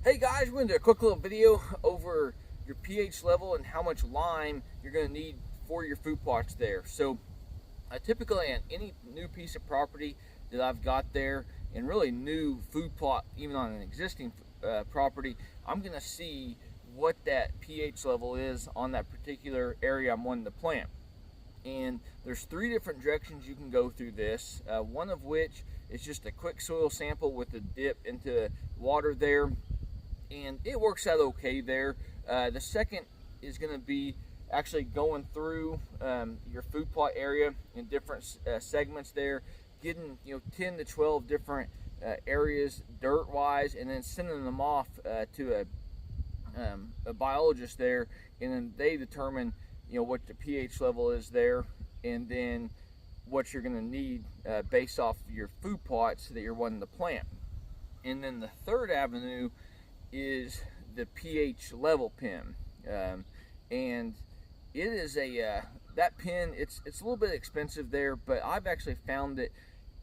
Hey guys, we're going to do a quick little video over your pH level and how much lime you're going to need for your food plots there. So typically on any new piece of property that I've got there, and really new food plot, even on an existing property, I'm going to see what that pH level is on that particular area I'm wanting to plant. And there's three different directions you can go through this, one of which is just a quick soil sample with a dip into water there, and it works out okay there. The second is going to be actually going through your food plot area in different segments there, getting 10 to 12 different areas dirt wise, and then sending them off to a biologist there, and then they determine what the pH level is there, and then what you're going to need based off your food plots that you're wanting to plant. And then the third avenue is the pH level pen, and it is that pen, it's a little bit expensive there, but I've actually found it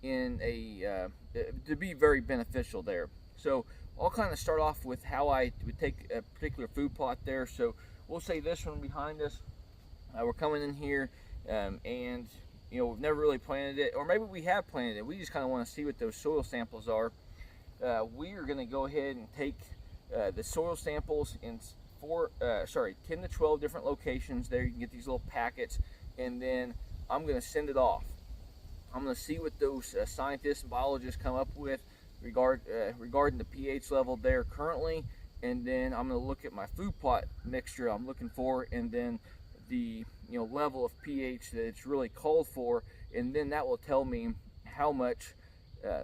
to be very beneficial there. So I'll kind of start off with how I would take a particular food plot there. So we'll say this one behind us, we're coming in here, and we've never really planted it, or maybe we have planted it, we just kind of want to see what those soil samples are. We are going to go ahead and take the soil samples in 10 to 12 different locations there. You can get these little packets, and then I'm going to send it off. I'm going to see what those scientists and biologists come up with regarding the pH level there currently, and then I'm going to look at my food plot mixture I'm looking for, and then the level of pH that it's really called for, and then that will tell me how much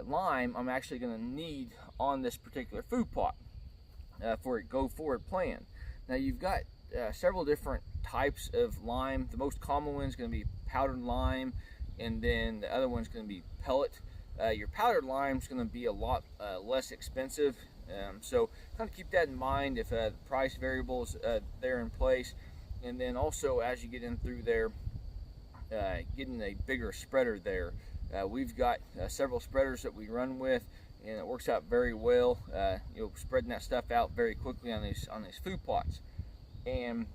lime I'm actually going to need on this particular food plot for a go forward plan. Now you've got several different types of lime. The most common one is going to be powdered lime, and then the other one's going to be pellet. Your powdered lime is going to be a lot less expensive, so kind of keep that in mind if the price variables there in place. And then also, as you get in through there, getting a bigger spreader there. We've got several spreaders that we run with, and it works out very well. Spreading that stuff out very quickly on these food plots. And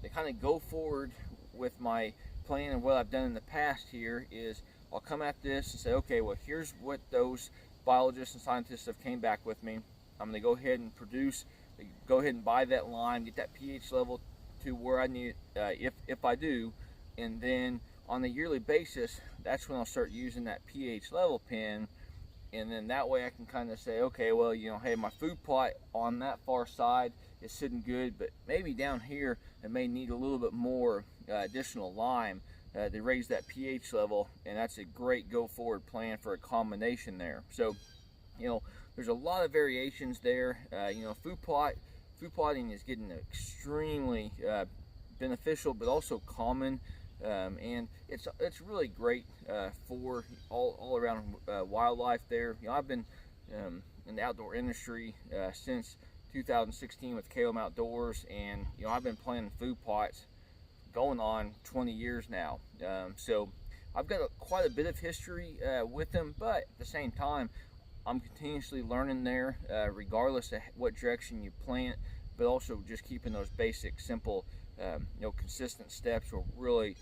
to kind of go forward with my plan and what I've done in the past here is I'll come at this and say, okay, well, here's what those biologists and scientists have came back with me. I'm going to go ahead and go ahead and buy that lime, get that pH level to where I need it, if I do, and then on a yearly basis, that's when I'll start using that pH level pen, and then that way I can kind of say, okay, well, hey, my food plot on that far side is sitting good, but maybe down here it may need a little bit more additional lime to raise that pH level, and that's a great go forward plan for a combination there. So there's a lot of variations there. Food plotting is getting extremely beneficial, but also common, and it's really great for all around wildlife there. I've been in the outdoor industry since 2016 with KOAM Outdoors, and I've been planting food plots going on 20 years now. So I've got quite a bit of history with them, but at the same time, I'm continuously learning there, regardless of what direction you plant, but also just keeping those basic, simple, consistent steps will really,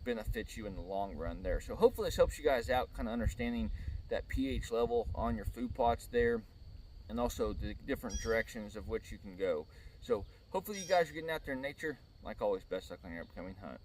benefit you in the long run there. So hopefully this helps you guys out, kind of understanding that pH level on your food plots there, and also the different directions of which you can go. So hopefully you guys are getting out there in nature. Like always, best luck on your upcoming hunt.